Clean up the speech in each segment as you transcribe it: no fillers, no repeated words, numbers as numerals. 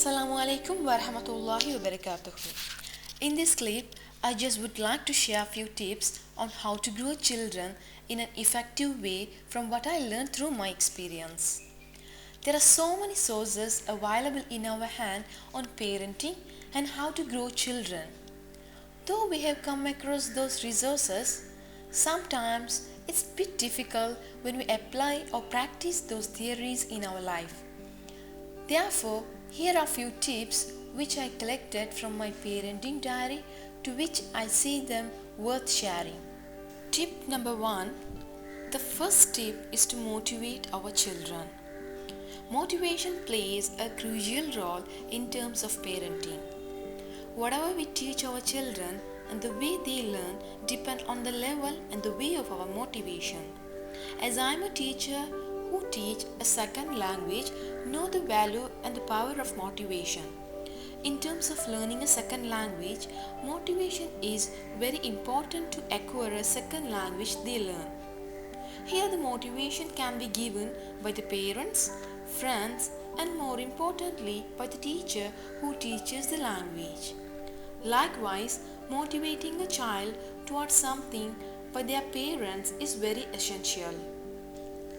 Assalamu alaikum wa rahmatullahi wa barakatuh. In this clip, I just would like to share a few tips on how to grow children in an effective way from what I learned through my experience. There are so many sources available in our hand on parenting and how to grow children. Though we have come across those resources, sometimes it's a bit difficult when we apply or practice those theories in our life. Therefore, here are few tips which I collected from my parenting diary to which I see them worth sharing. Tip number 1. The first tip is to motivate our children. Motivation plays a crucial role in terms of parenting. Whatever we teach our children and the way they learn depend on the level and the way of our motivation. As I am a teacher who teach a second language, know the value and the power of motivation. In terms of learning a second language, motivation is very important to acquire a second language they learn. Here the motivation can be given by the parents, friends, and more importantly by the teacher who teaches the language. Likewise, motivating a child towards something by their parents is very essential.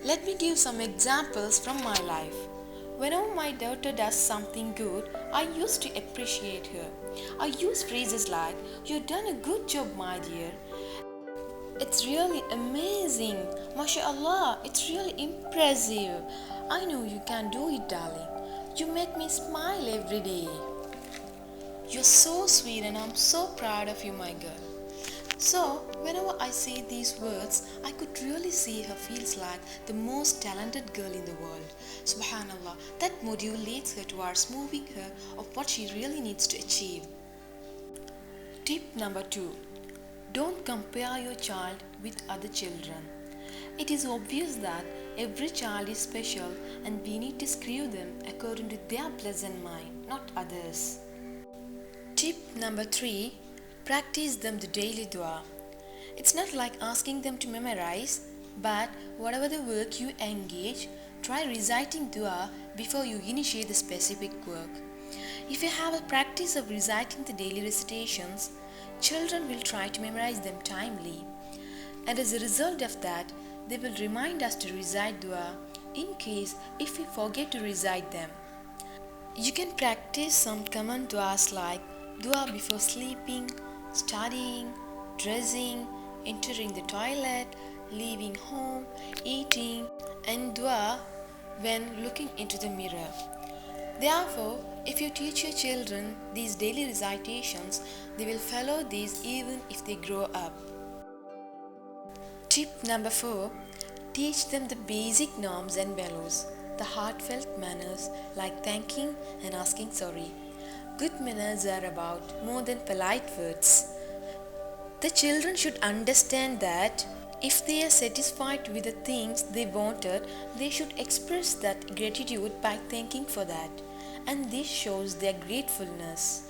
Let me give some examples from my life. Whenever my daughter does something good, I used to appreciate her. I use phrases like, "You've done a good job, my dear. It's really amazing. MashaAllah, it's really impressive. I know you can do it, darling. You make me smile every day. You're so sweet and I'm so proud of you, my girl." So, whenever I say these words, I could really see her feels like the most talented girl in the world. Subhanallah, that motivates her towards moving her of what she really needs to achieve. Tip number 2. Don't compare your child with other children. It is obvious that every child is special and we need to screw them according to their pleasant mind, not others. Tip number 3. Practice them the daily dua. It's not like asking them to memorize, but whatever the work you engage, try reciting dua before you initiate the specific work. If you have a practice of reciting the daily recitations, children will try to memorize them timely. And as a result of that, they will remind us to recite dua in case if we forget to recite them. You can practice some common duas like dua before sleeping, studying, dressing, entering the toilet, leaving home, eating, and dua when looking into the mirror. Therefore, if you teach your children these daily recitations, they will follow these even if they grow up. Tip number 4. Teach them the basic norms and values, the heartfelt manners like thanking and asking sorry. Good manners are about more than polite words. The children should understand that if they are satisfied with the things they wanted, they should express that gratitude by thanking for that, and this shows their gratefulness.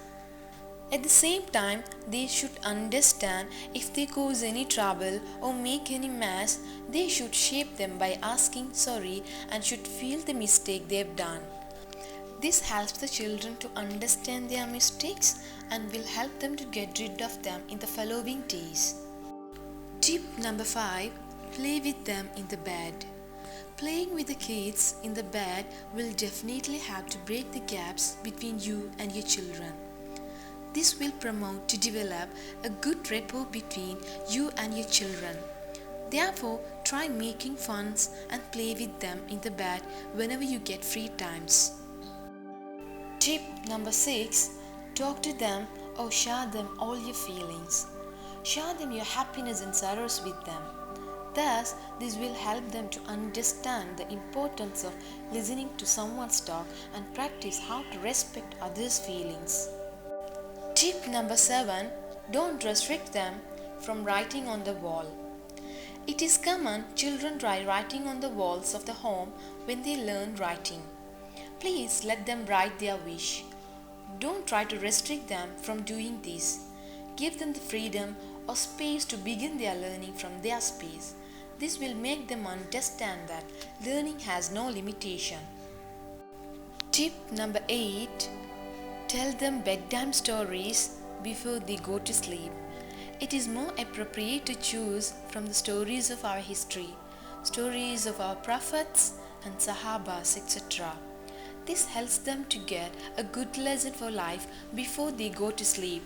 At the same time, they should understand if they cause any trouble or make any mess, they should shape them by asking sorry and should feel the mistake they have done. This helps the children to understand their mistakes and will help them to get rid of them in the following days. Tip number 5. Play with them in the bed. Playing with the kids in the bed will definitely help to break the gaps between you and your children. This will promote to develop a good rapport between you and your children. Therefore, try making funs and play with them in the bed whenever you get free times. Tip number 6. Talk to them or share them all your feelings. Share them your happiness and sorrows with them. Thus, this will help them to understand the importance of listening to someone's talk and practice how to respect others' feelings. Tip number 7. Don't restrict them from writing on the wall. It is common children try writing on the walls of the home when they learn writing. Please let them write their wish. Don't try to restrict them from doing this. Give them the freedom or space to begin their learning from their space. This will make them understand that learning has no limitation. Tip number 8. Tell them bedtime stories before they go to sleep. It is more appropriate to choose from the stories of our history, stories of our prophets and Sahabas, etc. This helps them to get a good lesson for life before they go to sleep.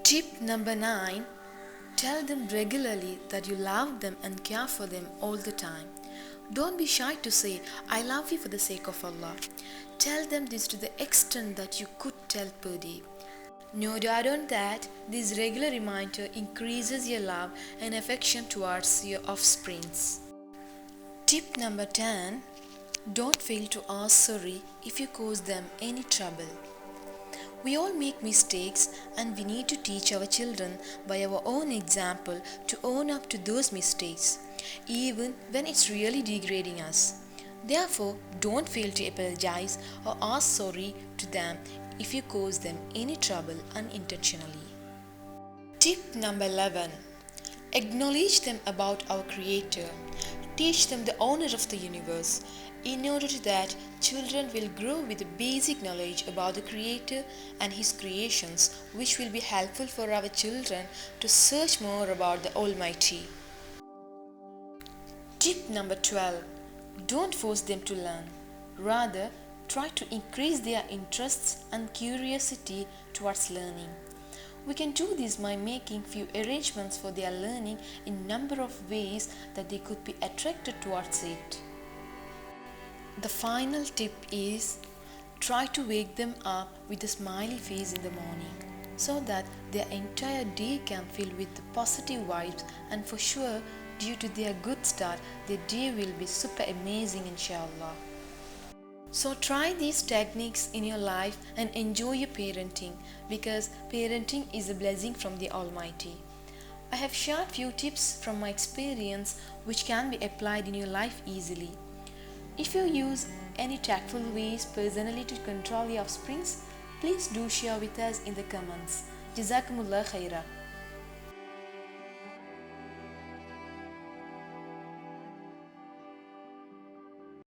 Tip number 9. Tell them regularly that you love them and care for them all the time. Don't be shy to say, I love you for the sake of Allah. Tell them this to the extent that you could tell per day. No doubt on that, this regular reminder increases your love and affection towards your offsprings. Tip number 10. Don't fail to ask sorry if you cause them any trouble. We all make mistakes and we need to teach our children by our own example to own up to those mistakes, even when it's really degrading us. Therefore, don't fail to apologize or ask sorry to them if you cause them any trouble unintentionally. Tip number 11. Acknowledge them about our Creator. Teach them the owner of the universe. In order to that, children will grow with a basic knowledge about the Creator and His creations, which will be helpful for our children to search more about the Almighty. Tip number 12. Don't force them to learn. Rather, try to increase their interests and curiosity towards learning. We can do this by making few arrangements for their learning in a number of ways that they could be attracted towards it. The final tip is try to wake them up with a smiley face in the morning so that their entire day can fill with positive vibes, and for sure, due to their good start, their day will be super amazing inshallah. So try these techniques in your life and enjoy your parenting, because parenting is a blessing from the Almighty. I have shared few tips from my experience which can be applied in your life easily. If you use any tactful ways personally to control your offsprings, please do share with us in the comments. Jazakumullah khaira.